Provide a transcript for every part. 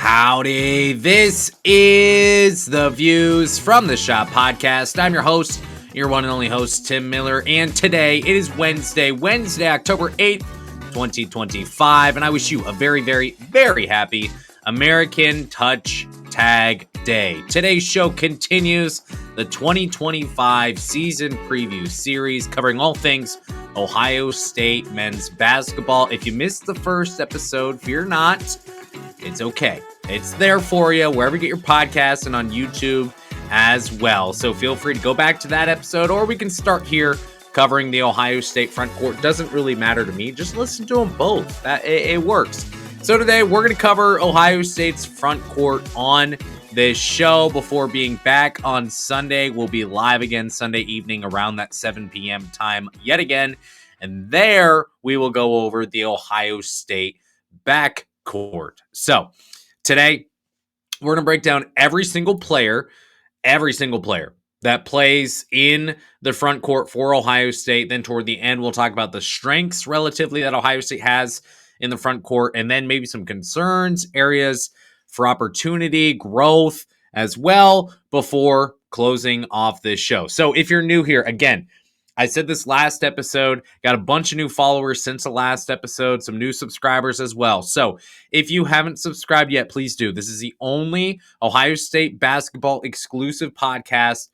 Howdy, this is the Views from the Schott podcast. I'm your host, your one and only host, Tim Miller, and today it is Wednesday, October 8th, 2025, and I wish you a very, very, very happy American Touch Tag Day. Today's show continues the 2025 season preview series covering all things Ohio State men's basketball. If you missed the first episode, fear not. It's okay. It's there for you wherever you get your podcasts and on YouTube as well. So feel free to go back to that episode, or we can start here covering the Ohio State Frontcourt. Doesn't really matter to me. Just listen to them both. It works. So today we're going to cover Ohio State's Frontcourt on this show before being back on Sunday. We'll be live again Sunday evening around that 7 p.m. time yet again. And there we will go over the Ohio State backcourt. So today we're going to break down every single player that plays in the front court for Ohio State. Then toward the end, we'll talk about the strengths relatively that Ohio State has in the front court, and then maybe some concerns, areas for opportunity, growth as well before closing off this show. So if you're new here, again, I said this last episode, got a bunch of new followers since the last episode, some new subscribers as well. So if you haven't subscribed yet, please do. This is the only Ohio State basketball exclusive podcast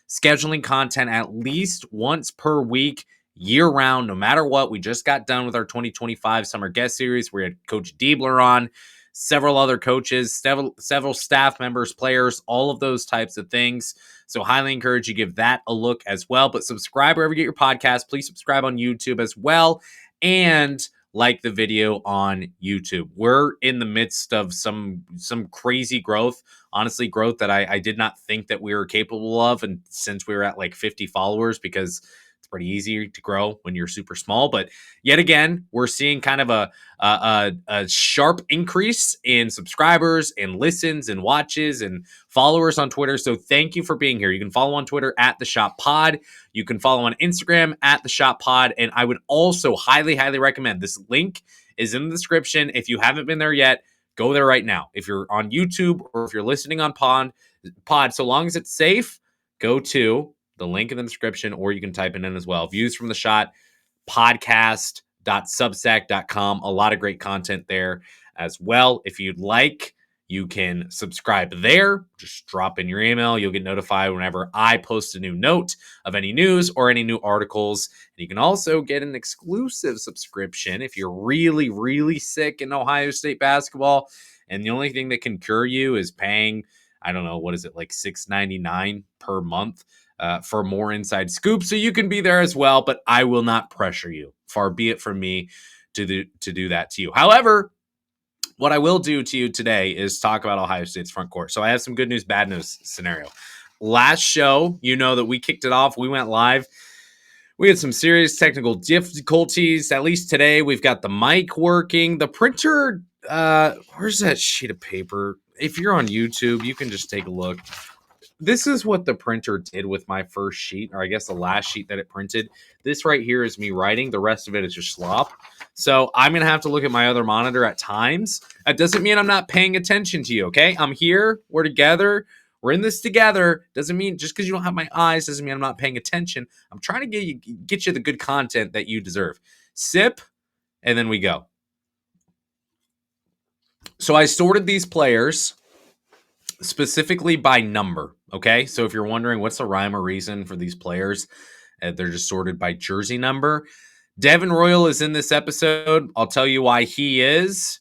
scheduling content at least once per week, year-round, no matter what. We just got done with our 2025 Summer Guest Series. We had Coach Diebler on, several other coaches, several staff members, players, all of those types of things. So highly encourage you to give that a look as well. But subscribe wherever you get your podcast. Please subscribe on YouTube as well. And like the video on YouTube. We're in the midst of some crazy growth. Honestly, growth that I did not think that we were capable of. And since we were at like 50 followers, because it's pretty easy to grow when you're super small. But yet again, we're seeing kind of a sharp increase in subscribers and listens and watches and followers on Twitter. So thank you for being here. You can follow on Twitter at The Schott Pod. You can follow on Instagram at The Schott Pod. And I would also highly, highly recommend, this link is in the description. If you haven't been there yet, go there right now. If you're on YouTube or if you're listening on Pod, so long as it's safe, go to the link in the description, or you can type it in as well. Views from the Schott podcast.substack.com. A lot of great content there as well. If you'd like, you can subscribe there. Just drop in your email. You'll get notified whenever I post a new note of any news or any new articles. And you can also get an exclusive subscription if you're really, really sick in Ohio State basketball. And the only thing that can cure you is paying, I don't know, what is it, like $6.99 per month for more inside scoop. So you can be there as well, but I will not pressure you. Far be it from me to do that to you. However, what I will do to you today is talk about Ohio State's front court. So I have some good news, bad news scenario. Last show, you know that we kicked it off. We went live. We had some serious technical difficulties. At least today, we've got the mic working. The printer, where's that sheet of paper? If you're on YouTube, you can just take a look. This is what the printer did with my first sheet, or I guess the last sheet that it printed. This right here is me writing. The rest of it is just slop. So I'm going to have to look at my other monitor at times. That doesn't mean I'm not paying attention to you, okay? I'm here. We're together. We're in this together. Doesn't mean just because you don't have my eyes doesn't mean I'm not paying attention. I'm trying to get you the good content that you deserve. Sip, and then we go. So I sorted these players specifically by number, okay? So if you're wondering what's the rhyme or reason for these players, they're just sorted by jersey number. Devin Royal is in this episode. I'll tell you why he is.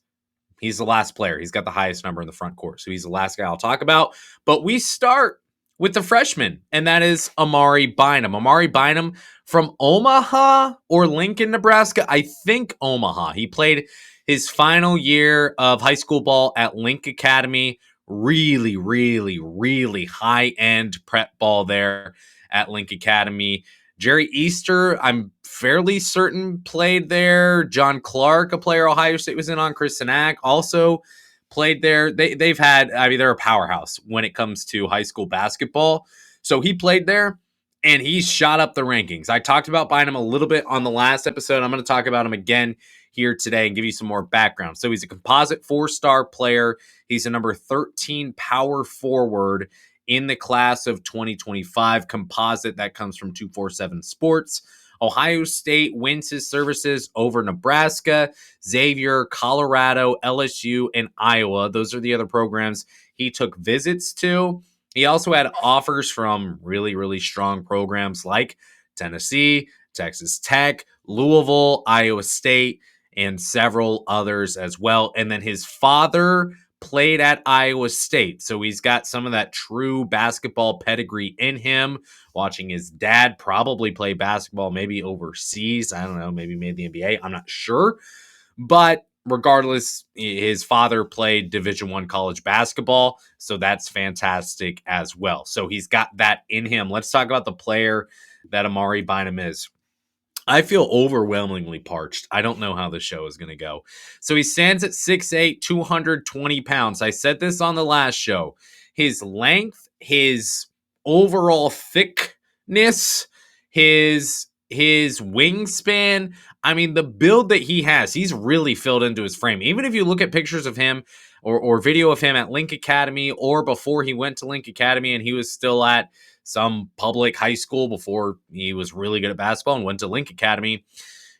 He's the last player. He's got the highest number in the front court, so he's the last guy I'll talk about. But we start with the freshman, and that is Amari Bynum. Amari Bynum from Omaha or Lincoln, Nebraska. I think Omaha. He played his final year of high school ball at Link Academy. Really, really, really high-end prep ball there at Link Academy. Jerry Easter, I'm fairly certain, played there. John Clark, a player Ohio State was in on. Chris Sinak also played there. They've had, I mean, they're a powerhouse when it comes to high school basketball. So he played there, and he's shot up the rankings. I talked about Bynum a little bit on the last episode. I'm going to talk about him again here today and give you some more background. So he's a composite 4-star player. He's a number 13 power forward in the class of 2025 composite that comes from 247 Sports. Ohio State wins his services over Nebraska, Xavier, Colorado, LSU, and Iowa. Those are the other programs he took visits to. He also had offers from really, really strong programs like Tennessee, Texas Tech, Louisville, Iowa State, and several others as well. And then his father played at Iowa State. So he's got some of that true basketball pedigree in him. Watching his dad probably play basketball, maybe overseas. I don't know, maybe made the NBA. I'm not sure. But regardless, his father played Division I college basketball. So that's fantastic as well. So he's got that in him. Let's talk about the player that Amari Bynum is. I feel overwhelmingly parched. I don't know how the show is going to go. So he stands at 6'8", 220 pounds. I said this on the last show. His length, his overall thickness, his wingspan. I mean, the build that he has, he's really filled into his frame. Even if you look at pictures of him or video of him at Link Academy or before he went to Link Academy and he was still at some public high school before he was really good at basketball and went to Link Academy,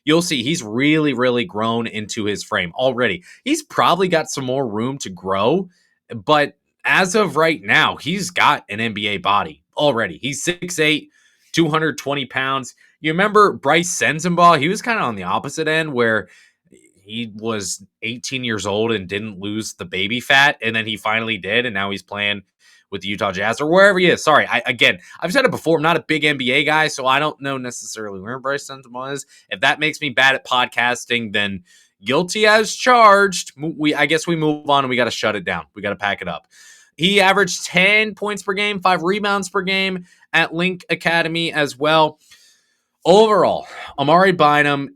you'll see he's really, really grown into his frame already. He's probably got some more room to grow, but as of right now, he's got an NBA body already. He's 6'8", 220 pounds. You remember Bryce Sensabaugh? He was kind of on the opposite end where he was 18 years old and didn't lose the baby fat, and then he finally did, and now he's playing with the Utah Jazz or wherever he is. Sorry, I've said it before. I'm not a big NBA guy, so I don't know necessarily where Bryce Sensabaugh is. If that makes me bad at podcasting, then guilty as charged. I guess we move on and we got to shut it down. We got to pack it up. He averaged 10 points per game, 5 rebounds per game at Link Academy as well. Overall, Amari Bynum,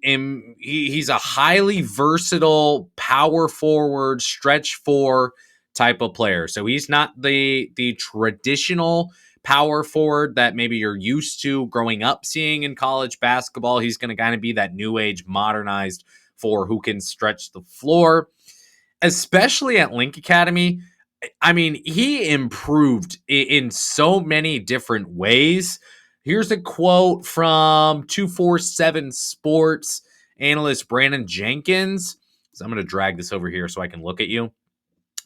he's a highly versatile power forward, stretch 4 type of player. So he's not the traditional power forward that maybe you're used to growing up seeing in college basketball. He's going to kind of be that new age modernized 4 who can stretch the floor, especially at Link Academy. I mean, he improved in so many different ways. Here's a quote from 247 Sports analyst Brandon Jenkins. So I'm going to drag this over here so I can look at you.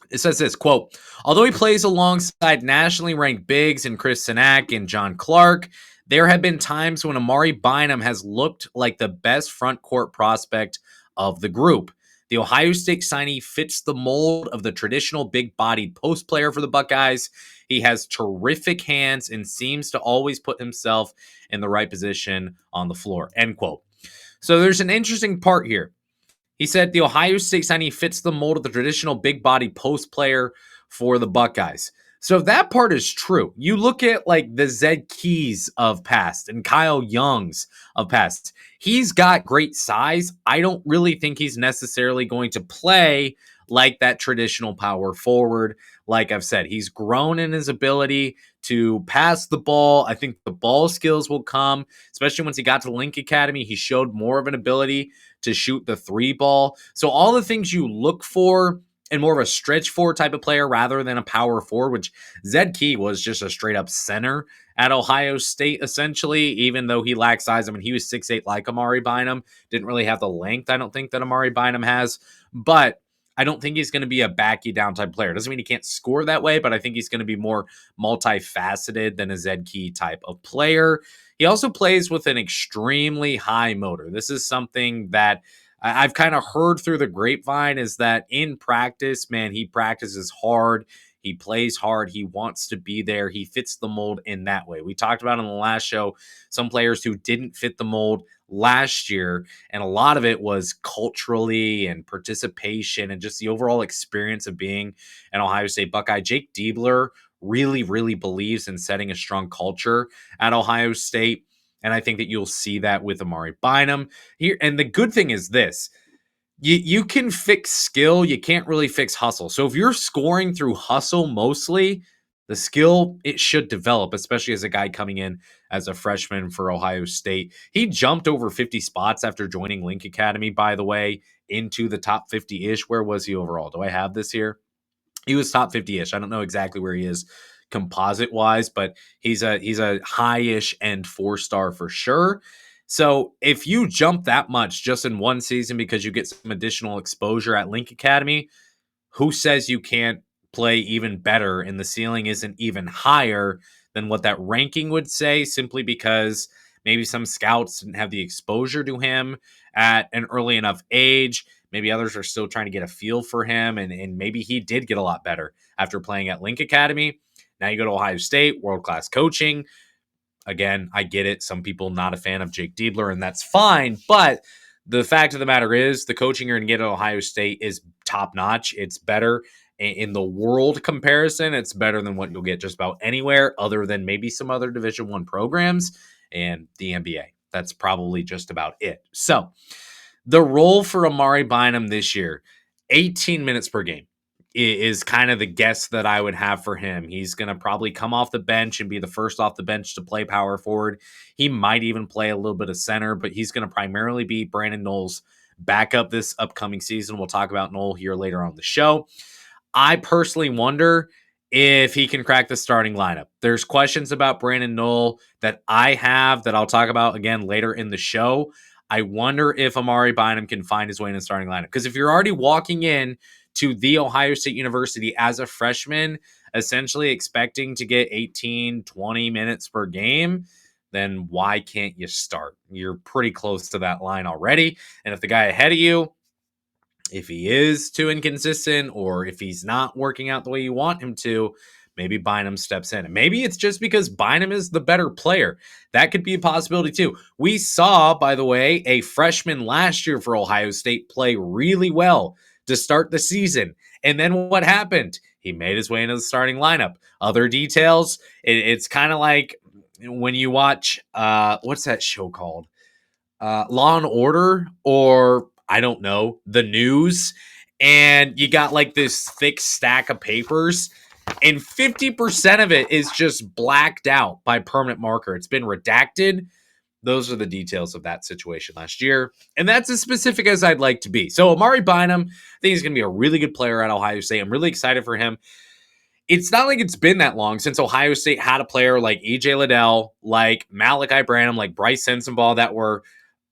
It says this, quote, although he plays alongside nationally ranked bigs in Chris Sinak and John Clark, there have been times when Amari Bynum has looked like the best front court prospect of the group. The Ohio State signee fits the mold of the traditional big-bodied post player for the Buckeyes. He has terrific hands and seems to always put himself in the right position on the floor, end quote. So there's an interesting part here. He said the Ohio State signee fits the mold of the traditional big-body post player for the Buckeyes. So if that part is true, you look at like the Zed Keys of past and Kyle Youngs of past. He's got great size. I don't really think he's necessarily going to play like that traditional power forward. Like I've said, he's grown in his ability to pass the ball. I think the ball skills will come, especially once he got to Link Academy. He showed more of an ability to shoot the 3 ball. So all the things you look for in more of a stretch 4 type of player rather than a power forward, which Zed Key was just a straight up center at Ohio State, essentially, even though he lacked size. I mean, he was 6'8" like Amari Bynum. Didn't really have the length, I don't think, that Amari Bynum has. But I don't think he's going to be a back you down type player. Doesn't mean he can't score that way, but I think he's going to be more multifaceted than a Zed Key type of player. He also plays with an extremely high motor. This is something that I've kind of heard through the grapevine is that in practice, man, he practices hard. He plays hard. He wants to be there. He fits the mold in that way. We talked about on the last show some players who didn't fit the mold last year, and a lot of it was culturally and participation and just the overall experience of being an Ohio State Buckeye. Jake Diebler really, really believes in setting a strong culture at Ohio State. And I think that you'll see that with Amari Bynum here. And the good thing is this, you can fix skill. You can't really fix hustle. So if you're scoring through hustle mostly, The skill, it should develop, especially as a guy coming in as a freshman for Ohio State. He jumped over 50 spots after joining Link Academy, by the way, into the top 50-ish. Where was he overall? Do I have this here? He was top 50-ish. I don't know exactly where he is composite wise, but he's a high-ish end 4-star for sure. So if you jump that much just in one season because you get some additional exposure at Link Academy, who says you can't play even better and the ceiling isn't even higher than what that ranking would say, simply because maybe some scouts didn't have the exposure to him at an early enough age. Maybe others are still trying to get a feel for him, and maybe he did get a lot better after playing at Link Academy. Now you go to Ohio State, world-class coaching. Again, I get it. Some people not a fan of Jake Diebler, and that's fine. But the fact of the matter is the coaching you're going to get at Ohio State is top-notch. It's better in the world comparison. It's better than what you'll get just about anywhere other than maybe some other Division I programs and the NBA. That's probably just about it. So the role for Amari Bynum this year, 18 minutes per game, is kind of the guess that I would have for him. He's going to probably come off the bench and be the first off the bench to play power forward. He might even play a little bit of center, but he's going to primarily be Brandon Knoll's backup this upcoming season. We'll talk about Knoll here later on the show. I personally wonder if he can crack the starting lineup. There's questions about Brandon Knoll that I have that I'll talk about again later in the show. I wonder if Amari Bynum can find his way in the starting lineup. Because if you're already walking in to The Ohio State University as a freshman, essentially expecting to get 18, 20 minutes per game, then why can't you start? You're pretty close to that line already. And if the guy ahead of you, if he is too inconsistent or if he's not working out the way you want him to, maybe Bynum steps in. And maybe it's just because Bynum is the better player. That could be a possibility too. We saw, by the way, a freshman last year for Ohio State play really well to start the season. And then what happened? He made his way into the starting lineup. Other details, it's kind of like when you watch, what's that show called? Law and Order, or I don't know, the news, and you got like this thick stack of papers, and 50% of it is just blacked out by permanent marker. It's been redacted. Those are the details of that situation last year, and that's as specific as I'd like to be. So Amari Bynum, I think he's going to be a really good player at Ohio State. I'm really excited for him. It's not like it's been that long since Ohio State had a player like E.J. Liddell, like Malachi Branham, like Bryce Sensabaugh that were,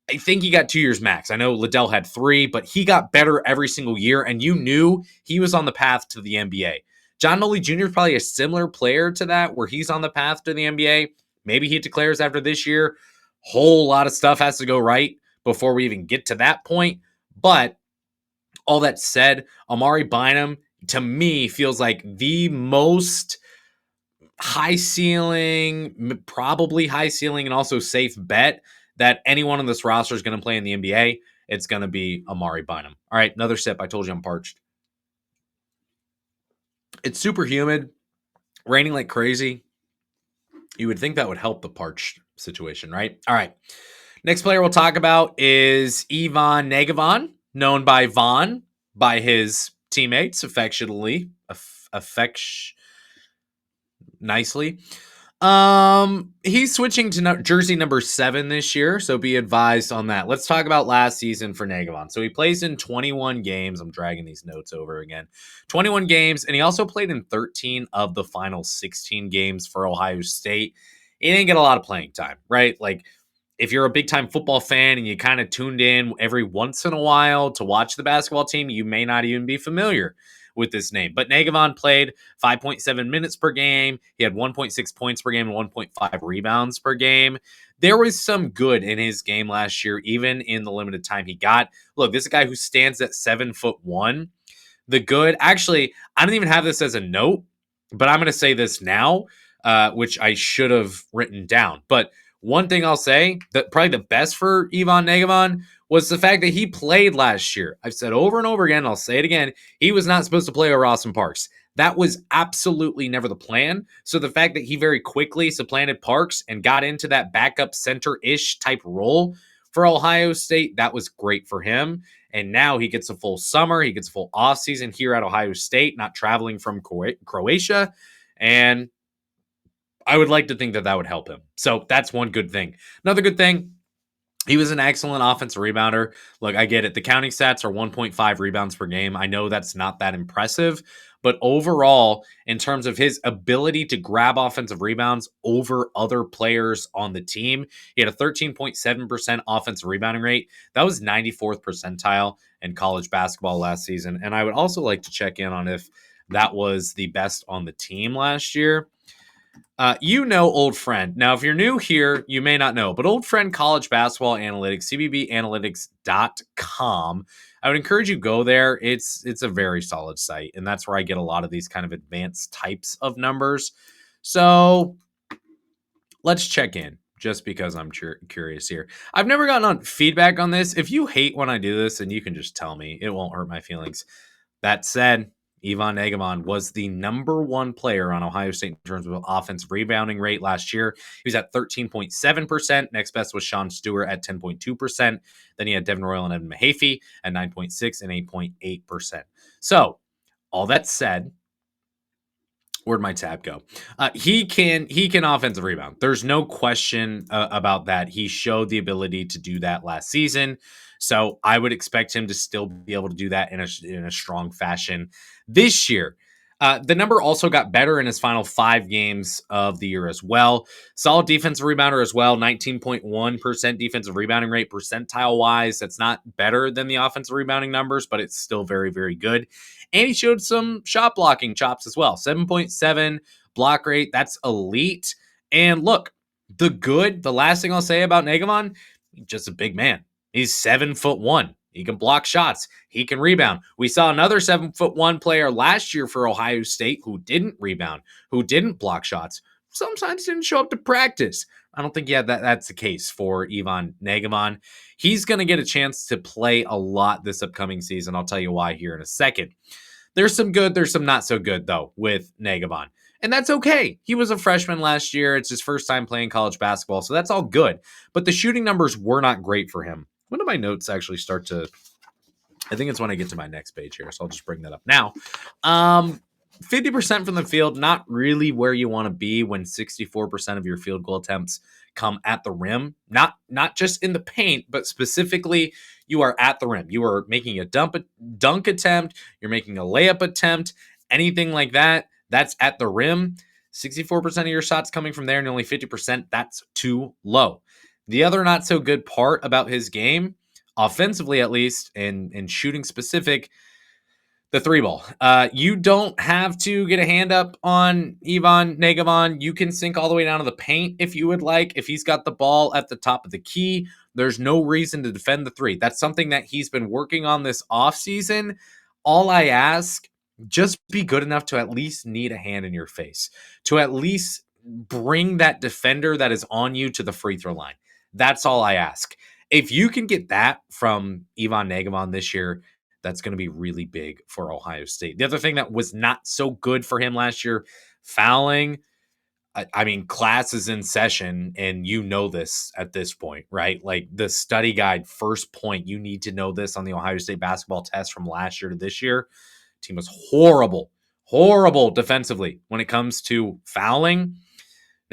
I think he got 2 years max. I know Liddell had 3, but he got better every single year, and you knew he was on the path to the NBA. John Nolly Jr. is probably a similar player to that, where he's on the path to the NBA. Maybe he declares after this year. Whole lot of stuff has to go right before we even get to that point. But all that said, Amari Bynum, to me, feels like the most high ceiling, probably high ceiling and also safe bet that anyone on this roster is going to play in the NBA. It's going to be Amari Bynum. All right, another sip. I told you I'm parched. It's super humid, raining like crazy. You would think that would help the parched situation, right? All right. Next player we'll talk about is Ivan Negevon, known by Vaughn by his teammates affectionately, nicely. He's switching to jersey number 7 this year, so be advised on that. Let's talk about last season for Negevon. So he plays in 21 games. I'm dragging these notes over again. 21 games, and he also played in 13 of the final 16 games for Ohio State. He didn't get a lot of playing time, right? Like, if you're a big-time football fan and you kind of tuned in every once in a while to watch the basketball team, you may not even be familiar with this name. But Negevon played 5.7 minutes per game. He had 1.6 points per game and 1.5 rebounds per game. There was some good in his game last year, even in the limited time he got. Look, this is a guy who stands at 7'1". The good, actually, I don't even have this as a note, but I'm going to say this now, which I should have written down. But one thing I'll say, that probably the best for Ivan Negevon was the fact that he played last year. I've said over and over again, I'll say it again, he was not supposed to play over Austin Parks. That was absolutely never the plan. So the fact that he very quickly supplanted Parks and got into that backup center-ish type role for Ohio State, that was great for him. And now he gets a full summer. He gets a full offseason here at Ohio State, not traveling from Croatia. And I would like to think that that would help him. So that's one good thing. Another good thing, he was an excellent offensive rebounder. Look, I get it. The counting stats are 1.5 rebounds per game. I know that's not that impressive, but overall, in terms of his ability to grab offensive rebounds over other players on the team, he had a 13.7% offensive rebounding rate. That was 94th percentile in college basketball last season. And I would also like to check in on if that was the best on the team last year. Old friend. Now, if you're new here, you may not know, but old friend college basketball analytics, cbbanalytics.com. I would encourage you go there. It's a very solid site, and that's where I get a lot of these kind of advanced types of numbers. So let's check in just because I'm curious here. I've never gotten on feedback on this. If you hate when I do this, and you can just tell me, it won't hurt my feelings. That said, Ivan Negamon was the number one player on Ohio State in terms of offensive rebounding rate last year. He was at 13.7%. Next best was Sean Stewart at 10.2%. Then he had Devin Royal and Evan Mahaffey at 9.6 and 8.8%. So, all that said, where'd my tab go? He can offensive rebound. There's no question about that. He showed the ability to do that last season. So I would expect him to still be able to do that in a strong fashion this year. The number also got better in his final 5 games of the year as well. Solid defensive rebounder as well, 19.1% defensive rebounding rate percentile wise. That's not better than the offensive rebounding numbers, but it's still very, very good. And he showed some shot blocking chops as well. 7.7 block rate. That's elite. And look, the last thing I'll say about Negamon, just a big man. He's 7'1". He can block shots. He can rebound. We saw another 7'1" player last year for Ohio State who didn't rebound, who didn't block shots. Sometimes didn't show up to practice. I don't think that's the case for Ivan Negamon. He's going to get a chance to play a lot this upcoming season. I'll tell you why here in a second. There's some good, there's some not so good, though, with Negamon. And that's okay. He was a freshman last year. It's his first time playing college basketball, so that's all good. But the shooting numbers were not great for him. When do my notes actually start to... I think it's when I get to my next page here, so I'll just bring that up now. 50% from the field, not really where you want to be when 64% of your field goal attempts come at the rim. Not just in the paint, but specifically you are at the rim. You are making a dunk attempt, you're making a layup attempt, anything like that, that's at the rim. 64% of your shots coming from there and only 50%, that's too low. The other not so good part about his game, offensively at least, and shooting specific, the 3-ball. You don't have to get a hand up on Ivan Negamon. You can sink all the way down to the paint if you would like. If he's got the ball at the top of the key, there's no reason to defend the 3. That's something that he's been working on this offseason. All I ask, just be good enough to at least need a hand in your face, to at least bring that defender that is on you to the free throw line. That's all I ask. If you can get that from Ivan Negamon this year, that's going to be really big for Ohio State. The other thing that was not so good for him last year, fouling. I mean, class is in session, and you know this at this point, right? Like the study guide, first point, you need to know this on the Ohio State basketball test from last year to this year. Team was horrible defensively when it comes to fouling.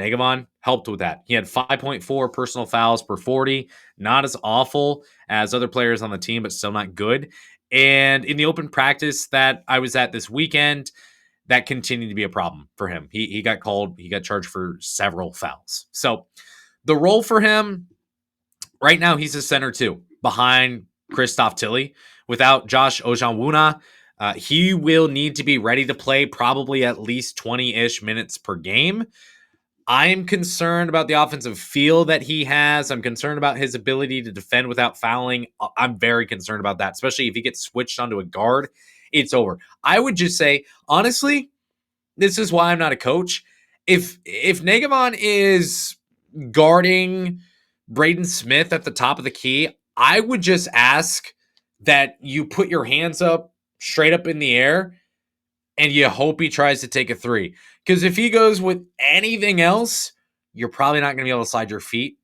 Negamon helped with that. He had 5.4 personal fouls per 40. Not as awful as other players on the team, but still not good. And in the open practice that I was at this weekend, that continued to be a problem for him. He got called. He got charged for several fouls. So the role for him right now, he's a center too, behind Christoph Tilley. Without Josh Ojanwuna, he will need to be ready to play probably at least 20-ish minutes per game. I'm concerned about the offensive feel that he has. I'm concerned about his ability to defend without fouling. I'm very concerned about that, especially if he gets switched onto a guard. It's over. I would just say, honestly, this is why I'm not a coach. If Negamon is guarding Braden Smith at the top of the key, I would just ask that you put your hands up straight up in the air and you hope he tries to take a 3. Because if he goes with anything else, you're probably not going to be able to slide your feet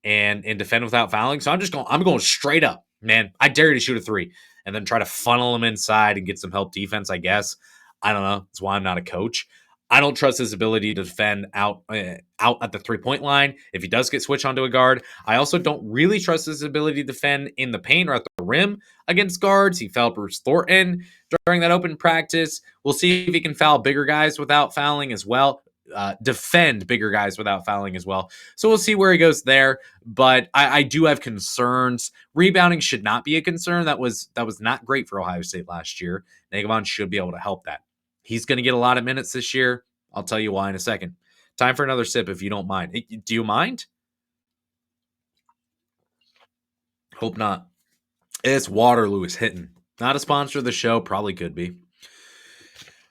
and defend without fouling. So I'm going straight up, man. I dare you to shoot a 3 and then try to funnel him inside and get some help defense, I guess. I don't know. That's why I'm not a coach. I don't trust his ability to defend out at the 3-point line. If he does get switched onto a guard, I also don't really trust his ability to defend in the paint or at the rim against guards. He fouled Bruce Thornton during that open practice. We'll see if he can foul bigger guys without fouling as well. Defend bigger guys without fouling as well. So we'll see where he goes there. But I do have concerns. Rebounding should not be a concern. That was not great for Ohio State last year. Negavon should be able to help that. He's going to get a lot of minutes this year. I'll tell you why in a second. Time for another sip if you don't mind. Do you mind? Hope not. It's Waterloo is hitting. Not a sponsor of the show. Probably could be.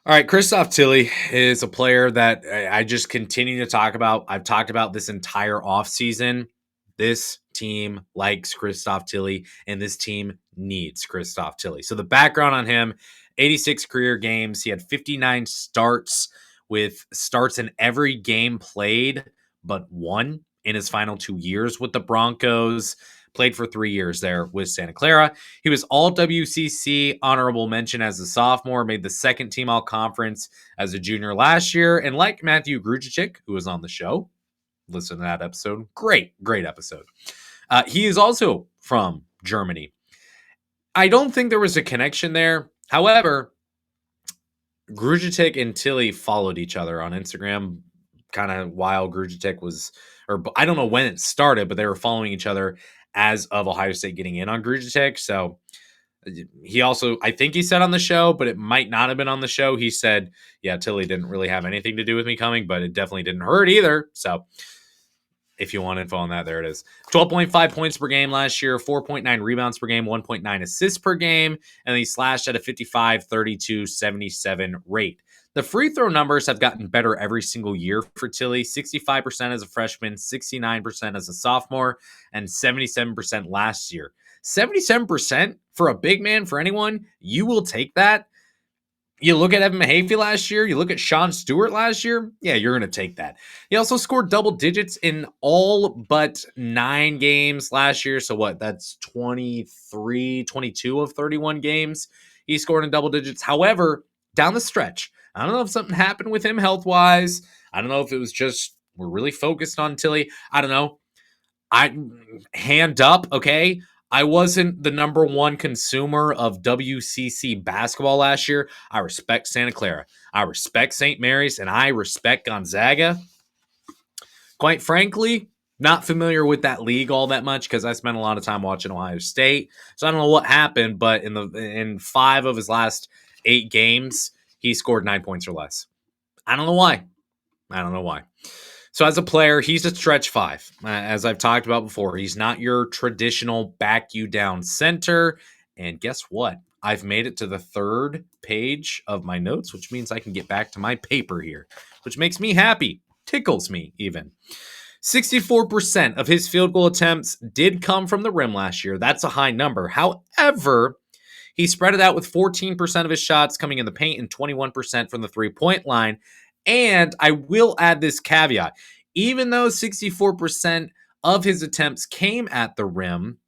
All right, Christoph Tilly is a player that I just continue to talk about. I've talked about this entire offseason. This team likes Christoph Tilly, and this team needs Christoph Tilly. So the background on him, 86 career games. He had 59 starts with starts in every game played but one in his final 2 years with the Broncos. Played for 3 years there with Santa Clara. He was all WCC honorable mention as a sophomore, made the second team all conference as a junior last year. And like Matthew Grujicic, who was on the show, listen to that episode. Great episode. He is also from Germany. I don't think there was a connection there. However, Grujicic and Tilly followed each other on Instagram kind of while Grujicic was, or I don't know when it started, but they were following each other as of Ohio State getting in on Grujicic. So he also, I think he said on the show, but it might not have been on the show. He said, yeah, Tilly didn't really have anything to do with me coming, but it definitely didn't hurt either. So if you want info on that, there it is. 12.5 points per game last year, 4.9 rebounds per game, 1.9 assists per game, and he slashed at a 55, 32, 77 rate. The free throw numbers have gotten better every single year for Tilly. 65% as a freshman, 69% as a sophomore, and 77% last year. 77% for a big man, for anyone, you will take that. You look at Evan Mahaffey last year, you look at Sean Stewart last year, yeah, you're going to take that. He also scored double digits in all but 9 games last year. So what? That's 22 of 31 games. He scored in double digits. However, down the stretch, I don't know if something happened with him health-wise. I don't know if it was just we're really focused on Tilly. I don't know. Hand up, okay? I wasn't the number one consumer of WCC basketball last year. I respect Santa Clara. I respect St. Mary's, and I respect Gonzaga. Quite frankly, not familiar with that league all that much because I spent a lot of time watching Ohio State. So I don't know what happened, but in 5 of his last 8 games, he scored 9 points or less. I don't know why. So as a player, he's a stretch 5. As I've talked about before, he's not your traditional back you down center. And guess what? I've made it to the 3rd page of my notes, which means I can get back to my paper here, which makes me happy, tickles me even. 64% of his field goal attempts did come from the rim last year. That's a high number. However, he spread it out with 14% of his shots coming in the paint and 21% from the 3-point line. And I will add this caveat. Even though 64% of his attempts came at the rim,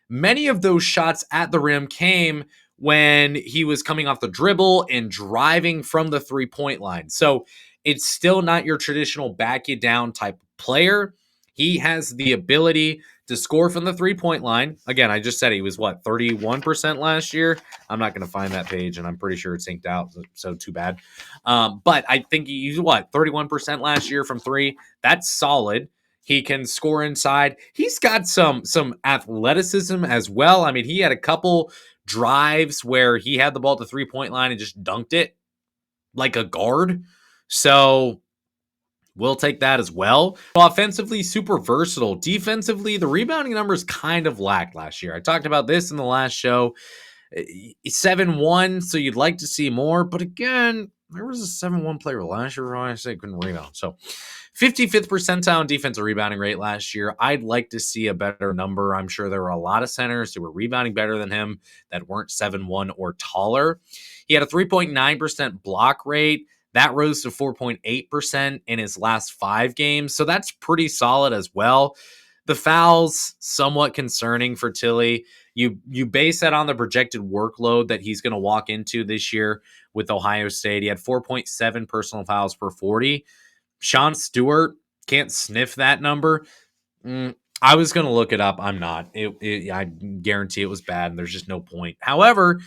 many of those shots at the rim came when he was coming off the dribble and driving from the 3-point line. So it's still not your traditional back you down type player. He has the ability to score from the 3-point line. Again, I just said he was 31% last year. I'm not going to find that page, and I'm pretty sure it's inked out, so too bad. But I think he's 31% last year from 3. That's solid. He can score inside. He's got some athleticism as well. I mean, he had a couple drives where he had the ball at the 3-point line and just dunked it like a guard. So we'll take that as well. Offensively, super versatile. Defensively, the rebounding numbers kind of lacked last year. I talked about this in the last show. 7-1, so you'd like to see more. But again, there was a 7-1 player last year. I say couldn't rebound. So 55th percentile in defensive rebounding rate last year. I'd like to see a better number. I'm sure there were a lot of centers who were rebounding better than him that weren't 7-1 or taller. He had a 3.9% block rate. That rose to 4.8% in his last 5 games. So that's pretty solid as well. The fouls, somewhat concerning for Tilly. You base that on the projected workload that he's going to walk into this year with Ohio State. He had 4.7 personal fouls per 40. Sean Stewart can't sniff that number. I was going to look it up. I'm not. I guarantee it was bad, and there's just no point. However,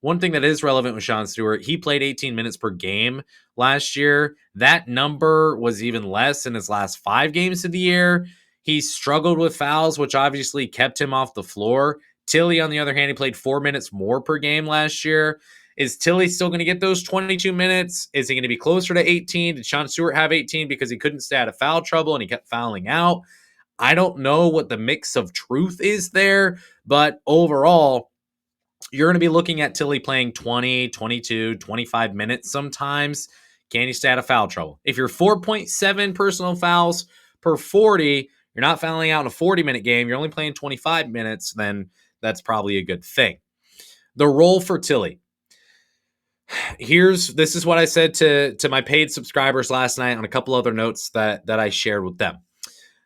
one thing that is relevant with Sean Stewart, he played 18 minutes per game last year. That number was even less in his last 5 games of the year. He struggled with fouls, which obviously kept him off the floor. Tilly, on the other hand, he played 4 minutes more per game last year. Is Tilly still going to get those 22 minutes? Is he going to be closer to 18? Did Sean Stewart have 18 because he couldn't stay out of foul trouble and he kept fouling out? I don't know what the mix of truth is there, but overall, you're going to be looking at Tilly playing 20, 22, 25 minutes sometimes. Can you stay out of foul trouble? If you're 4.7 personal fouls per 40, you're not fouling out in a 40-minute game, you're only playing 25 minutes, then that's probably a good thing. The role for Tilly. This is what I said to my paid subscribers last night on a couple other notes that I shared with them.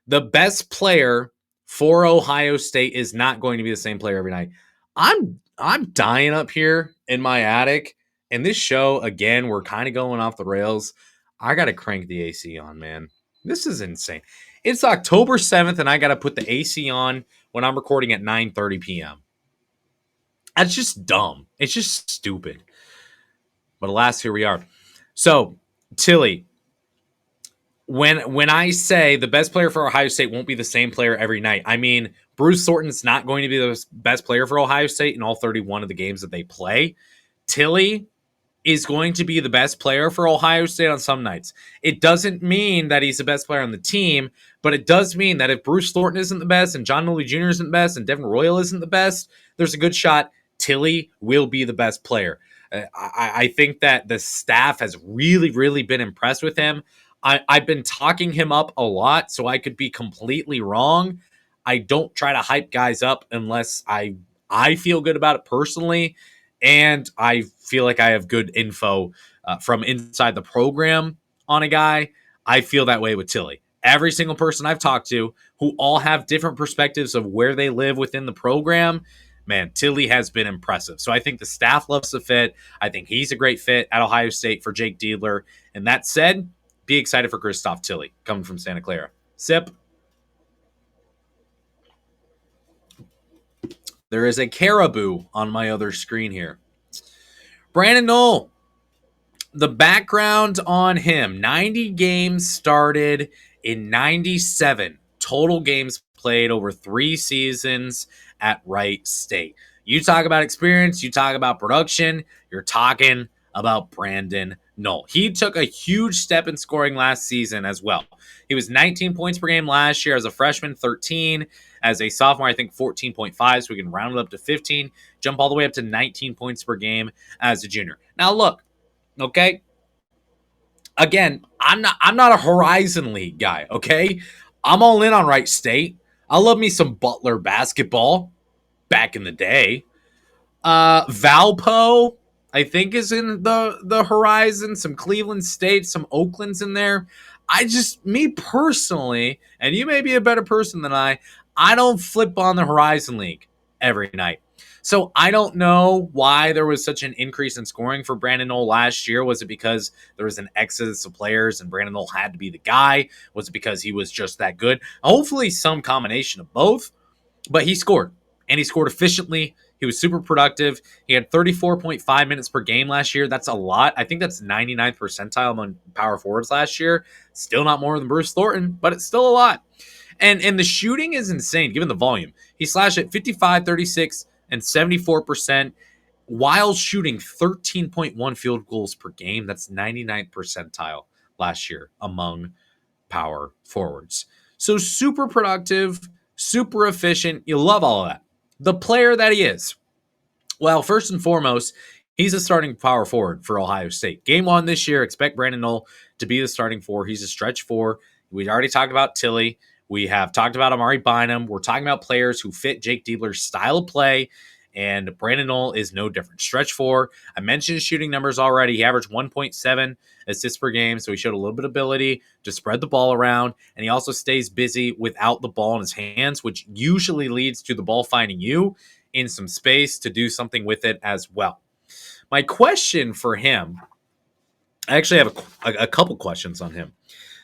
The best player for Ohio State is not going to be the same player every night. I'm dying up here in my attic, and this show, again, we're kind of going off the rails. I got to crank the AC on, man. This is insane. It's October 7th, and I got to put the AC on when I'm recording at 9:30 p.m. That's just dumb. It's just stupid. But alas, here we are. So, Tilly, when I say the best player for Ohio State won't be the same player every night, I mean Bruce Thornton's not going to be the best player for Ohio State in all 31 of the games that they play. Tilly is going to be the best player for Ohio State on some nights. It doesn't mean that he's the best player on the team, but it does mean that if Bruce Thornton isn't the best and John Nolley Jr. isn't the best and Devin Royal isn't the best, there's a good shot Tilly will be the best player. I think that the staff has really, really been impressed with him. I've been talking him up a lot, so I could be completely wrong. I don't try to hype guys up unless I feel good about it personally, and I feel like I have good info from inside the program on a guy. I feel that way with Tilly. Every single person I've talked to who all have different perspectives of where they live within the program, man, Tilly has been impressive. So I think the staff loves the fit. I think he's a great fit at Ohio State for Jake Diedler. And that said, be excited for Christoph Tilly coming from Santa Clara. Sip. There is a caribou on my other screen here. Brandon Knoll. The background on him, 90 games started in 97. Total games played over 3 seasons at Wright State. You talk about experience, you talk about production, you're talking about Brandon Knoll. He took a huge step in scoring last season as well. He was 19 points per game last year as a freshman, 13. As a sophomore, I think 14.5, so we can round it up to 15, jump all the way up to 19 points per game as a junior. Now look, okay? Again, I'm not a Horizon League guy, okay? I'm all in on Wright State. I love me some Butler basketball back in the day. Valpo, I think, is in the horizon. Some Cleveland State, some Oakland's in there. Me personally, and you may be a better person than I don't flip on the Horizon League every night. So I don't know why there was such an increase in scoring for Brandon Knoll last year. Was it because there was an exodus of players and Brandon Knoll had to be the guy? Was it because he was just that good? Hopefully some combination of both. But he scored, and he scored efficiently. He was super productive. He had 34.5 minutes per game last year. That's a lot. I think that's 99th percentile among power forwards last year. Still not more than Bruce Thornton, but it's still a lot. And the shooting is insane, given the volume. He slashed at 55, 36, and 74% while shooting 13.1 field goals per game. That's 99th percentile last year among power forwards. So super productive, super efficient. You love all of that. The player that he is. Well, first and foremost, he's a starting power forward for Ohio State. Game 1 this year, expect Brandon Knoll to be the starting 4. He's a stretch 4. We already talked about Tilly. We have talked about Amari Bynum. We're talking about players who fit Jake Diedler's style of play, and Brandon Knoll is no different. Stretch 4. I mentioned his shooting numbers already. He averaged 1.7 assists per game, so he showed a little bit of ability to spread the ball around, and he also stays busy without the ball in his hands, which usually leads to the ball finding you. in some space to do something with it as well. My question for him, I actually have a couple questions on him.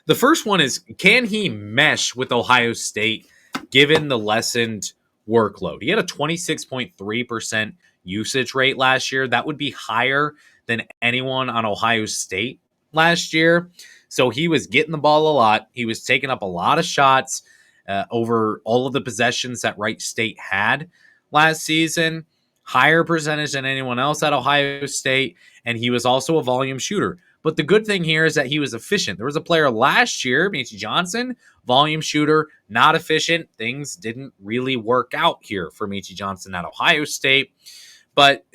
The first one is, can he mesh with Ohio State given the lessened workload? He had a 26.3% usage rate last year. That would be higher than anyone on Ohio State last year. So he was getting the ball a lot. He was taking up a lot of shots over all of the possessions that Wright State had last season. Higher percentage than anyone else at Ohio State. And he was also a volume shooter. But the good thing here is that he was efficient. There was a player last year, Meechie Johnson, volume shooter, not efficient. Things didn't really work out here for Meechie Johnson at Ohio State. But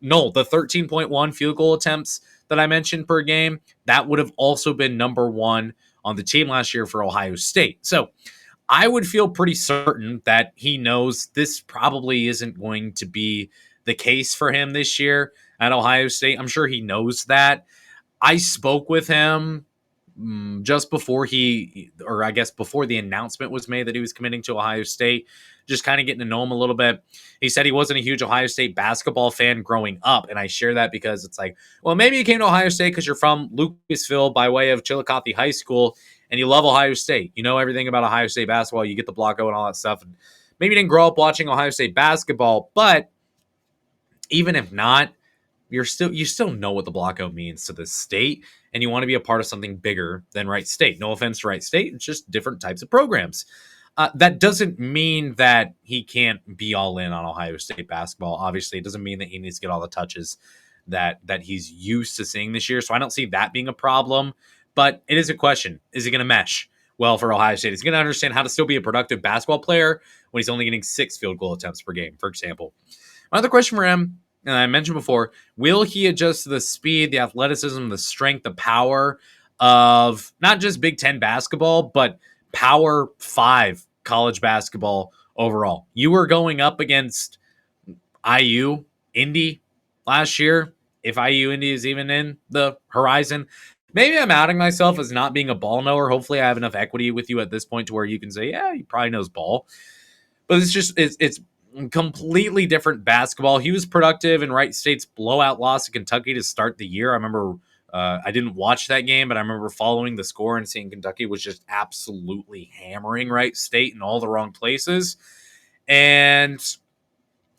no, the 13.1 field goal attempts that I mentioned per game, that would have also been number one on the team last year for Ohio State. So I would feel pretty certain that he knows this probably isn't going to be the case for him this year at Ohio State. I'm sure he knows that. I spoke with him just before before the announcement was made that he was committing to Ohio State, just kind of getting to know him a little bit. He said he wasn't a huge Ohio State basketball fan growing up, and I share that because it's like, well, maybe you came to Ohio State because you're from Lucasville by way of Chillicothe High School, and you love Ohio State. You know everything about Ohio State basketball. You get the block and all that stuff. And maybe you didn't grow up watching Ohio State basketball, but even if not, you still know what the blockout means to the state, and you want to be a part of something bigger than Wright State. No offense to Wright State, it's just different types of programs. That doesn't mean that he can't be all in on Ohio State basketball. Obviously, it doesn't mean that he needs to get all the touches that he's used to seeing this year. So I don't see that being a problem. But it is a question: is he going to mesh well for Ohio State? Is he going to understand how to still be a productive basketball player when he's only getting 6 field goal attempts per game, for example? Another question for him, and I mentioned before, will he adjust to the speed, the athleticism, the strength, the power of not just Big Ten basketball, but Power 5 college basketball overall? You were going up against IU, Indy last year, if IU Indy is even in the horizon. Maybe I'm outing myself as not being a ball knower. Hopefully I have enough equity with you at this point to where you can say, yeah, he probably knows ball. But it's completely different basketball. He was productive in Wright State's blowout loss to Kentucky to start the year. I remember I didn't watch that game, but I remember following the score and seeing Kentucky was just absolutely hammering Wright State in all the wrong places. And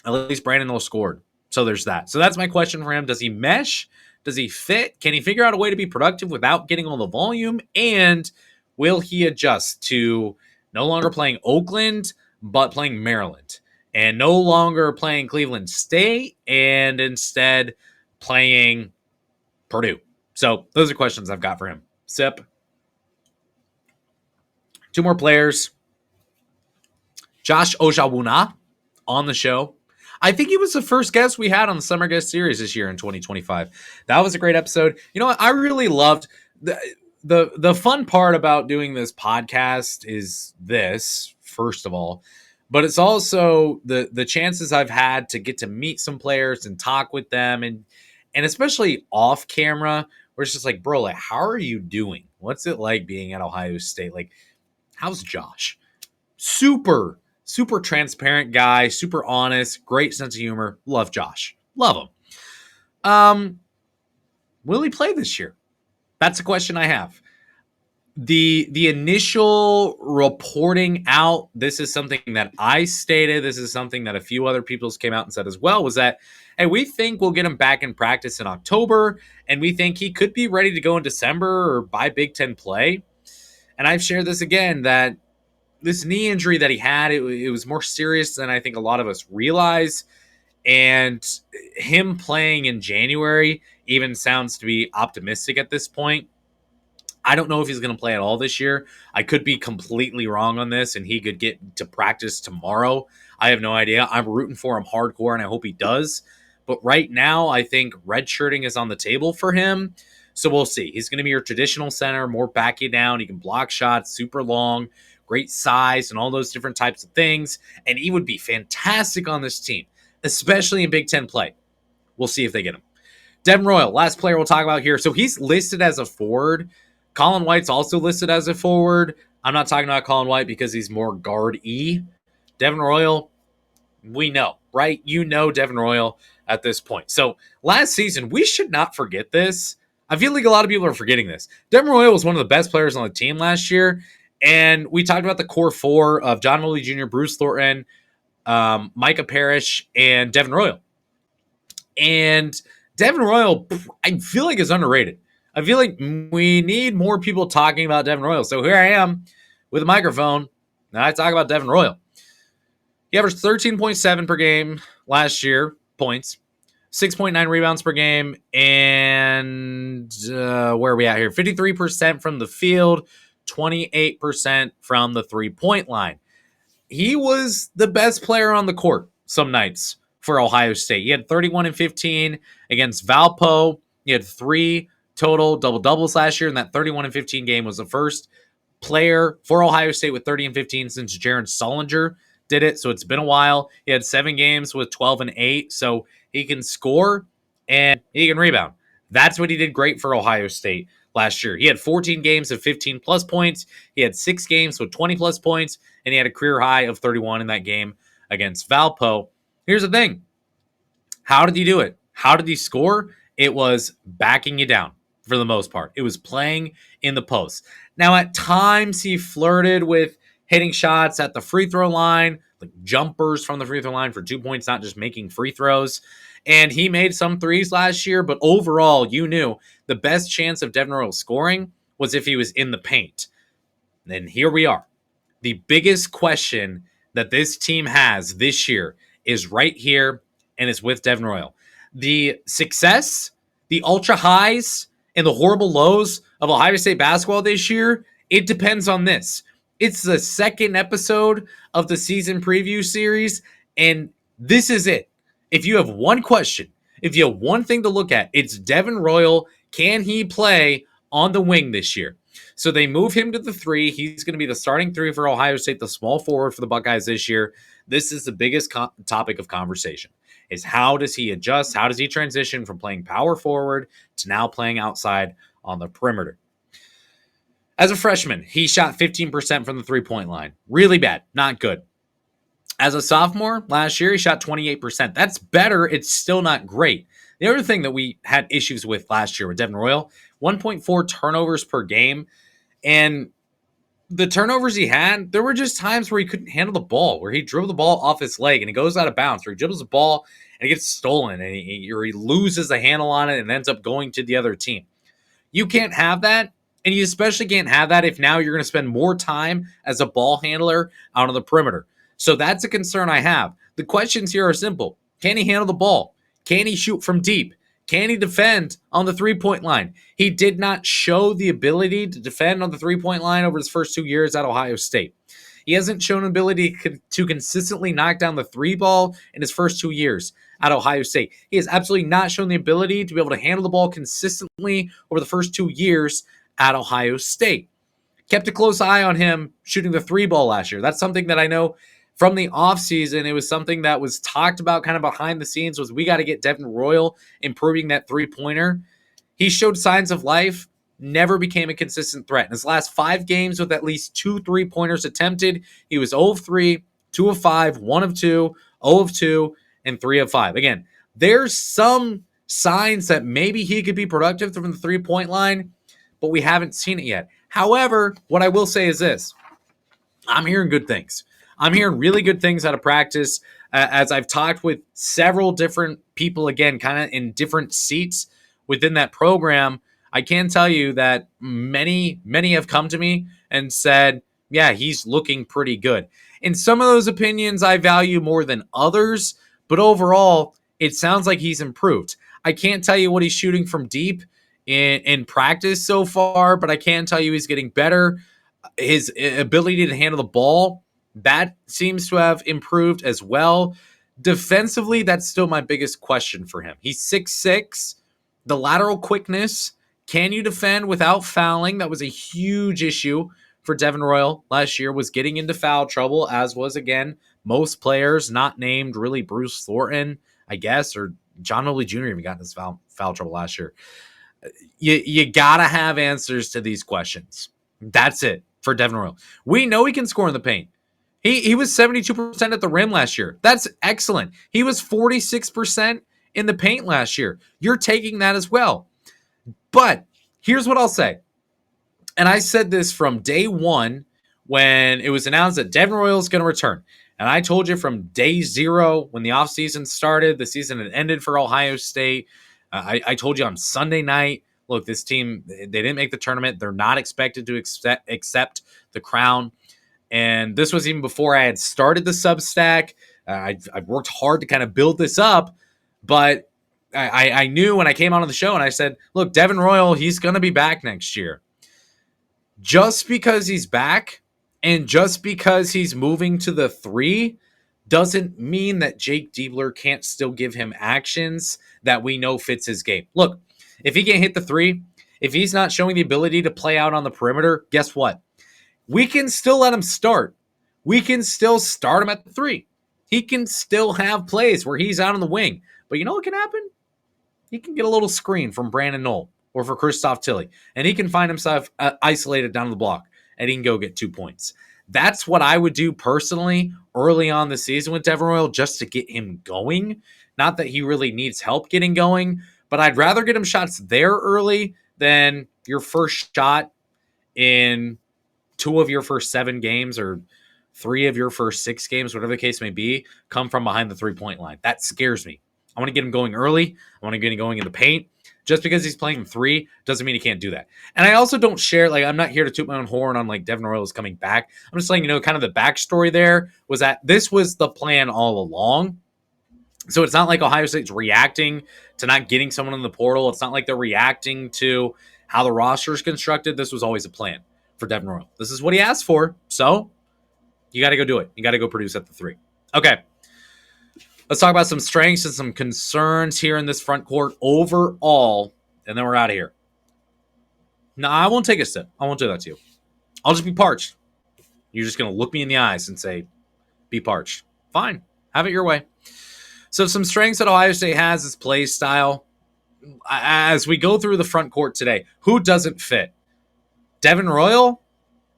at least Brandon Lowe scored. So there's that. So that's my question for him. Does he mesh? Does he fit? Can he figure out a way to be productive without getting all the volume? And will he adjust to no longer playing Oakland, but playing Maryland? And no longer playing Cleveland State, and instead playing Purdue. So those are questions I've got for him. Sip. 2 more players. Josh Ojawuna on the show. I think he was the first guest we had on the Summer Guest Series this year in 2025. That was a great episode. You know what? I really loved the fun part about doing this podcast is this, first of all. But it's also the chances I've had to get to meet some players and talk with them, and especially off camera, where it's just like, bro, like, how are you doing? What's it like being at Ohio State? Like, how's Josh? Super transparent guy, super honest, great sense of humor. Love Josh. Love him. Will he play this year? That's a question I have. The initial reporting out, this is something that I stated, this is something that a few other people came out and said as well, was that, hey, we think we'll get him back in practice in October, and we think he could be ready to go in December or by Big Ten play. And I've shared this again, that this knee injury that he had, it was more serious than I think a lot of us realize. And him playing in January even sounds to be optimistic at this point. I don't know if he's going to play at all this year. I could be completely wrong on this, and he could get to practice tomorrow. I have no idea. I'm rooting for him hardcore, and I hope he does. But right now, I think redshirting is on the table for him. So we'll see. He's going to be your traditional center, more back you down. He can block shots, super long, great size, and all those different types of things. And he would be fantastic on this team, especially in Big Ten play. We'll see if they get him. Devin Royal, last player we'll talk about here. So he's listed as a forward. Colin White's also listed as a forward. I'm not talking about Colin White because he's more guard-y. Devin Royal, we know. right? You know Devin Royal at this point. So last season, we should not forget this. I feel like a lot of people are forgetting this. Devin Royal was one of the best players on the team last year. And we talked about the core four of John Woolley Jr., Bruce Thornton, Micah Parrish, and Devin Royal. And Devin Royal, I feel like is underrated. I feel like we need more people talking about Devin Royal. So here I am with a microphone. Now I talk about Devin Royal. He averaged 13.7 per game last year, points, 6.9 rebounds per game, and where are we at here? 53% from the field, 28% from the three-point line. He was the best player on the court some nights for Ohio State. He had 31 and 15 against Valpo. He had 3 total double-doubles last year, and that 31 and 15 game was the first player for Ohio State with 30 and 15 since Jaron Solinger did it. So it's been a while. He had 7 games with 12 and 8. So he can score and he can rebound. That's what he did great for Ohio State last year. He had 14 games of 15 plus points. He had 6 games with 20 plus points, and he had a career high of 31 in that game against Valpo. Here's the thing. How did he do it? How did he score? It was backing you down for the most part. It was playing in the post. Now, at times, he flirted with hitting shots at the free throw line, like jumpers from the free throw line for 2 points, not just making free throws. And he made some threes last year, but overall, you knew the best chance of Devin Royal scoring was if he was in the paint. And here we are. The biggest question that this team has this year is right here, and it's with Devin Royal. The success, the ultra highs, and the horrible lows of Ohio State basketball this year, it depends on this. It's the second episode of the season preview series, and this is it. If you have one question, if you have one thing to look at, it's Devin Royal. Can he play on the wing this year? So they move him to the 3. He's going to be the starting 3 for Ohio State, the small forward for the Buckeyes this year. This is the biggest topic of conversation, is how does he adjust? How does he transition from playing power forward to now playing outside on the perimeter? As a freshman, he shot 15% from the three-point line. Really bad. Not good. As a sophomore, last year, he shot 28%. That's better. It's still not great. The other thing that we had issues with last year with Devin Royal, 1.4 turnovers per game. And the turnovers he had, there were just times where he couldn't handle the ball, where he dribbled the ball off his leg and it goes out of bounds, or he dribbles the ball and it gets stolen, and he loses the handle on it and ends up going to the other team. You can't have that, and you especially can't have that if now you're going to spend more time as a ball handler out on the perimeter. So that's a concern I have. The questions here are simple. Can he handle the ball? Can he shoot from deep? Can he defend on the three-point line? He did not show the ability to defend on the three-point line over his first 2 years at Ohio State. He hasn't shown ability to consistently knock down the 3 ball in his first 2 years at Ohio State. He has absolutely not shown the ability to be able to handle the ball consistently over the first 2 years at Ohio State. Kept a close eye on him shooting the 3 ball last year. That's something that I know from the offseason, it was something that was talked about kind of behind the scenes, was we got to get Devin Royal improving that three-pointer. He showed signs of life, never became a consistent threat. In his last 5 games with at least 2 3-pointers attempted, he was 0 of 3, 2 of 5, 1 of 2, 0 of 2, and 3 of 5. Again, there's some signs that maybe he could be productive from the three-point line, but we haven't seen it yet. However, what I will say is this. I'm hearing good things. I'm hearing really good things out of practice as I've talked with several different people, again, kind of in different seats within that program. I can tell you that many have come to me and said, yeah, he's looking pretty good. And some of those opinions I value more than others, but overall, it sounds like he's improved. I can't tell you what he's shooting from deep in practice so far, but I can tell you he's getting better. His ability to handle the ball, that seems to have improved as well. Defensively, that's still my biggest question for him. He's 6'6". The lateral quickness, can you defend without fouling? That was a huge issue for Devin Royal last year, was getting into foul trouble, as was, again, most players, not named really Bruce Thornton, I guess, or John Woolley Jr. even got in this foul trouble last year. You got to have answers to these questions. That's it for Devin Royal. We know he can score in the paint. He was 72% at the rim last year. That's excellent. He was 46% in the paint last year. You're taking that as well. But here's what I'll say. And I said this from day one when it was announced that Devin Royal is going to return. And I told you from day zero when the offseason started, the season had ended for Ohio State. I told you on Sunday night, look, this team, they didn't make the tournament. They're not expected to accept the crown. And this was even before I had started the Substack. I've worked hard to kind of build this up, but I knew when I came on the show and I said, look, Devin Royal, he's going to be back next year. Just because he's back and just because he's moving to the 3 doesn't mean that Jake Diebler can't still give him actions that we know fits his game. Look, if he can't hit the 3, if he's not showing the ability to play out on the perimeter, guess what? We can still let him start. We can still start him at the 3. He can still have plays where he's out on the wing. But you know what can happen? He can get a little screen from Brandon Knoll or for Christoph Tilly, and he can find himself isolated down the block, and he can go get 2 points. That's what I would do personally early on the season with Devin Royal, just to get him going. Not that he really needs help getting going, but I'd rather get him shots there early than your first shot in 2 of your first 7 games or 3 of your first 6 games, whatever the case may be, come from behind the 3-point line. That scares me. I want to get him going early. I want to get him going in the paint. Just because he's playing 3 doesn't mean he can't do that. And I also don't share, I'm not here to toot my own horn on Devin Royal is coming back. I'm just letting you know kind of the backstory there was that this was the plan all along. So it's not like Ohio State's reacting to not getting someone in the portal. It's not like they're reacting to how the roster is constructed. This was always a plan for Devin Royal. This is what he asked for. So you got to go do it. You got to go produce at the 3. Okay. Let's talk about some strengths and some concerns here in this front court overall, and then we're out of here. No, I won't take a sip. I won't do that to you. I'll just be parched. You're just going to look me in the eyes and say, be parched. Fine. Have it your way. So some strengths that Ohio State has is play style. As we go through the front court today, who doesn't fit? Devin Royal,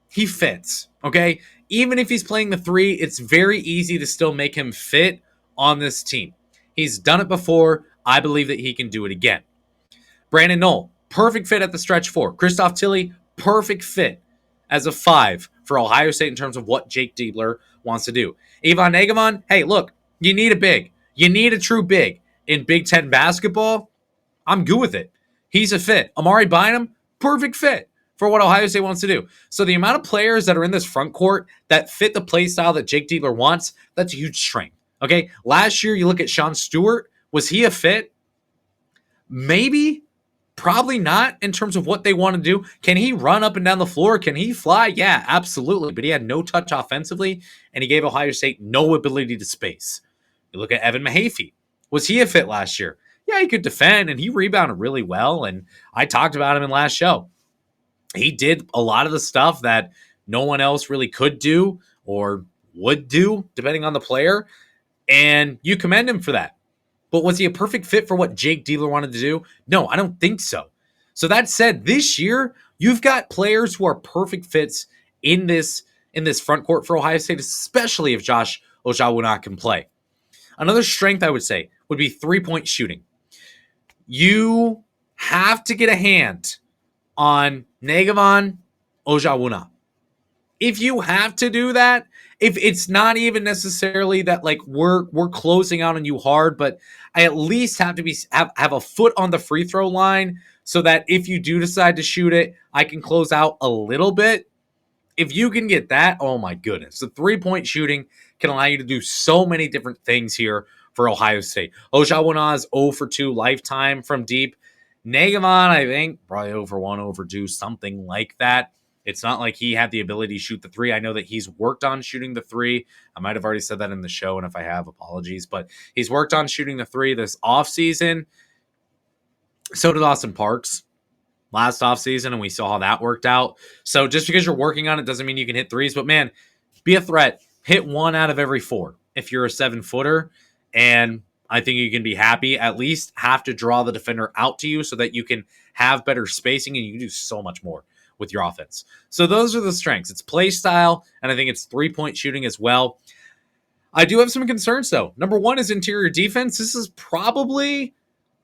he fits, okay? Even if he's playing the 3, it's very easy to still make him fit on this team. He's done it before. I believe that he can do it again. Brandon Knoll, perfect fit at the stretch 4. Christoph Tilly, perfect fit as a 5 for Ohio State in terms of what Jake Diebler wants to do. Ivan Negevon, hey, look, you need a big. You need a true big. In Big Ten basketball, I'm good with it. He's a fit. Amari Bynum, perfect fit for what Ohio State wants to do. So the amount of players that are in this front court that fit the play style that Jake Diebler wants, that's a huge strength. Okay, last year you look at Sean Stewart. Was he a fit? Maybe, probably not in terms of what they want to do. Can he run up and down the floor? Can he fly? Yeah, absolutely. But he had no touch offensively, and he gave Ohio State no ability to space. You look at Evan Mahaffey. Was he a fit last year? Yeah, he could defend, and he rebounded really well, and I talked about him in last show. He did a lot of the stuff that no one else really could do or would do, depending on the player. And you commend him for that. But was he a perfect fit for what Jake Diebler wanted to do? No, I don't think so. So that said, this year, you've got players who are perfect fits in this front court for Ohio State, especially if Josh Ojawuna can play. Another strength, I would say, would be 3-point shooting. You have to get a hand on Negevon Ojawuna. If you have to do that, if it's not even necessarily that we're closing out on you hard, but I at least have to have a foot on the free throw line so that if you do decide to shoot it, I can close out a little bit. If you can get that, oh my goodness. The 3-point shooting can allow you to do so many different things here for Ohio State. Ojawuna is 0 for 2 lifetime from deep. Negevon, I think, probably 0 for 1, 0 for 2, something like that. It's not like he had the ability to shoot the 3. I know that he's worked on shooting the 3. I might have already said that in the show, and if I have, apologies. But he's worked on shooting the 3 this offseason. So did Austin Parks last offseason, and we saw how that worked out. So just because you're working on it doesn't mean you can hit 3s. But, man, be a threat. Hit 1 out of every 4 if you're a 7-footer. And I think you can be happy. At least have to draw the defender out to you so that you can have better spacing, and you can do so much more with your offense. So those are the strengths. It's play style, and I think it's three-point shooting as well. I do have some concerns, though. Number one is interior defense. This is probably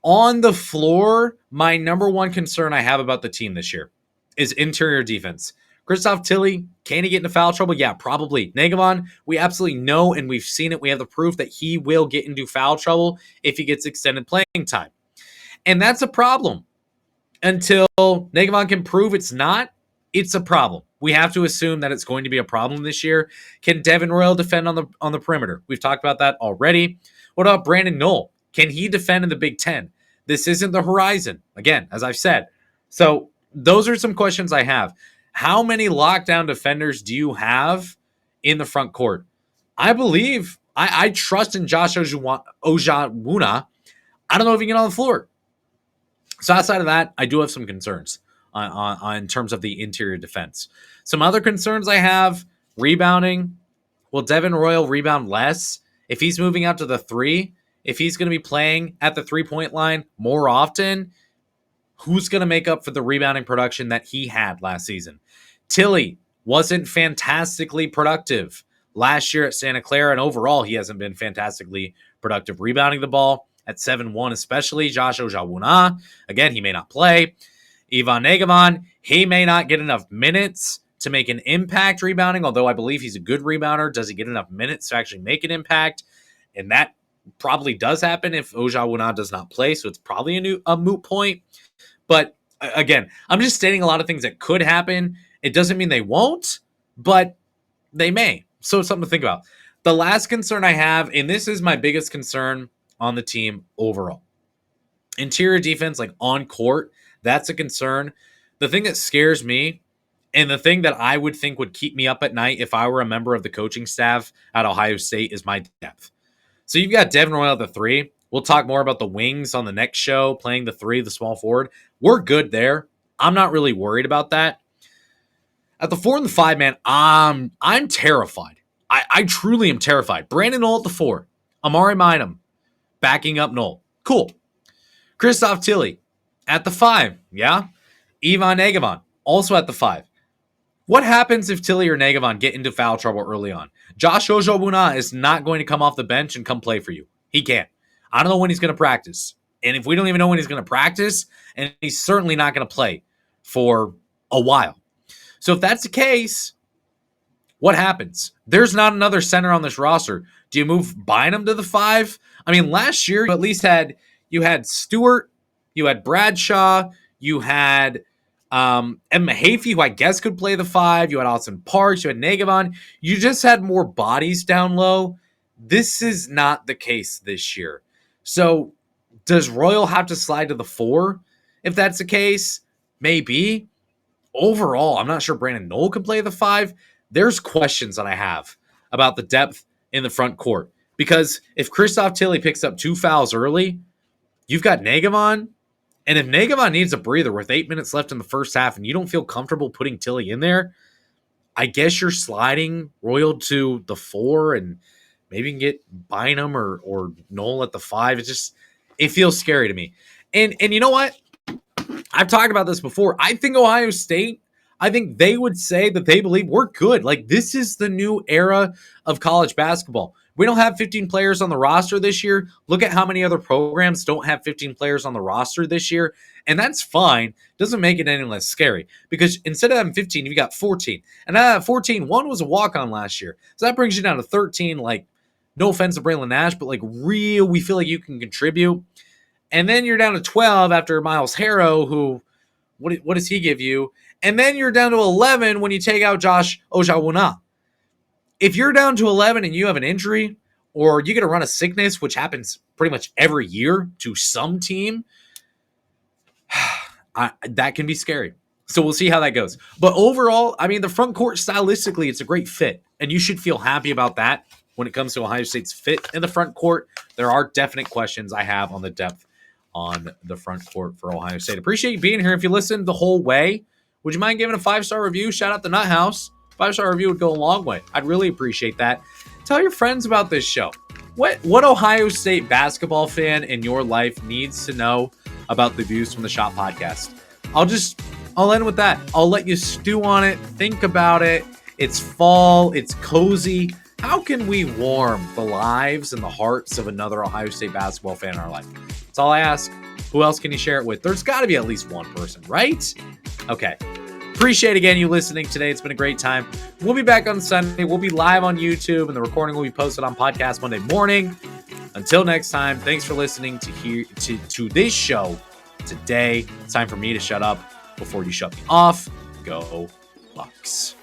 on the floor my number one concern I have about the team this year is interior defense. Christoph Tilly, can he get into foul trouble? Yeah, probably. Negevon, we absolutely know, and we've seen it. We have the proof that he will get into foul trouble if he gets extended playing time. And that's a problem. Until Negevon can prove it's not, it's a problem. We have to assume that it's going to be a problem this year. Can Devin Royal defend on the perimeter? We've talked about that already. What about Brandon Knoll? Can he defend in the Big Ten? This isn't the horizon, again, as I've said. So those are some questions I have. How many lockdown defenders do you have in the front court? I believe, I trust in Josh Ojawuna. I don't know if he can get on the floor. So outside of that, I do have some concerns on in terms of the interior defense. Some other concerns I have, rebounding. Will Devin Royal rebound less if he's moving out to the three? If he's going to be playing at the three-point line more often, who's going to make up for the rebounding production that he had last season? Tilly wasn't fantastically productive last year at Santa Clara, and overall, he hasn't been fantastically productive rebounding the ball at 7-1, especially Josh Ojawuna. Again, he may not play. Ivan Negevon, he may not get enough minutes to make an impact rebounding, although I believe he's a good rebounder. Does he get enough minutes to actually make an impact? And that probably does happen if Ojawuna does not play, so it's probably a moot point. But again, I'm just stating a lot of things that could happen. It doesn't mean they won't, but they may. So it's something to think about. The last concern I have, and this is my biggest concern on the team overall. Interior defense, like on court, that's a concern. The thing that scares me, and the thing that I would think would keep me up at night if I were a member of the coaching staff at Ohio State, is my depth. So you've got Devin Royal at the three. We'll talk more about the wings on the next show, playing the three, the small forward. We're good there. I'm not really worried about that. At the 4 and the 5, man, I'm terrified. I truly am terrified. Brandon Knoll at the 4. Amari Minam backing up Knoll. Cool. Christoph Tilly at the 5. Yeah. Ivan Negevon also at the 5. What happens if Tilly or Negevon get into foul trouble early on? Josh Ojawuna is not going to come off the bench and come play for you. He can't. I don't know when he's going to practice. And if we don't even know when he's going to practice, and he's certainly not going to play for a while. So if that's the case, what happens? There's not another center on this roster. Do you move Bynum to the 5? I mean, last year you at least had Stewart, you had Bradshaw, you had Emma Hafey, who I guess could play the 5. You had Austin Parks, you had Negevon. You just had more bodies down low. This is not the case this year. So does Royal have to slide to the 4? If that's the case, maybe. Overall, I'm not sure Brandon Knoll can play the 5. There's questions that I have about the depth in the front court. Because if Christoph Tilly picks up 2 fouls early, you've got Negevon. And if Negevon needs a breather with 8 minutes left in the first half and you don't feel comfortable putting Tilly in there, I guess you're sliding Royal to the 4 and maybe you can get Bynum or Knoll at the 5. It feels scary to me. And you know what? I've talked about this before. I think Ohio State, I think they would say that they believe we're good. Like, this is the new era of college basketball. We don't have 15 players on the roster this year. Look at how many other programs don't have 15 players on the roster this year. And that's fine. Doesn't make it any less scary. Because instead of having 15, you've got 14. And out of that 14, one was a walk-on last year. So that brings you down to 13. Like, no offense to Braylon Nash, but like we feel like you can contribute. And then you're down to 12 after Miles Harrow, who, what does he give you? And then you're down to 11 when you take out Josh Ojawuna. If you're down to 11 and you have an injury or you get a run of sickness, which happens pretty much every year to some team, that can be scary. So we'll see how that goes. But overall, I mean, the front court stylistically, it's a great fit. And you should feel happy about that when it comes to Ohio State's fit in the front court. There are definite questions I have on the depth on the front court for Ohio State. Appreciate you being here. If you listened the whole way, would you mind giving a 5-star review? Shout out the Nut House. 5-star review would go a long way. I'd really appreciate that. Tell your friends about this show. What Ohio State basketball fan in your life needs to know about the Views from the Schott podcast? I'll I'll end with that. I'll let you stew on it. Think about it. It's fall. It's cozy. How can we warm the lives and the hearts of another Ohio State basketball fan in our life? That's all I ask. Who else can you share it with? There's got to be at least one person, right? Okay. Appreciate again you listening today. It's been a great time. We'll be back on Sunday. We'll be live on YouTube, and the recording will be posted on podcast Monday morning. Until next time, thanks for listening to this show today. It's time for me to shut up before you shut me off. Go Bucks.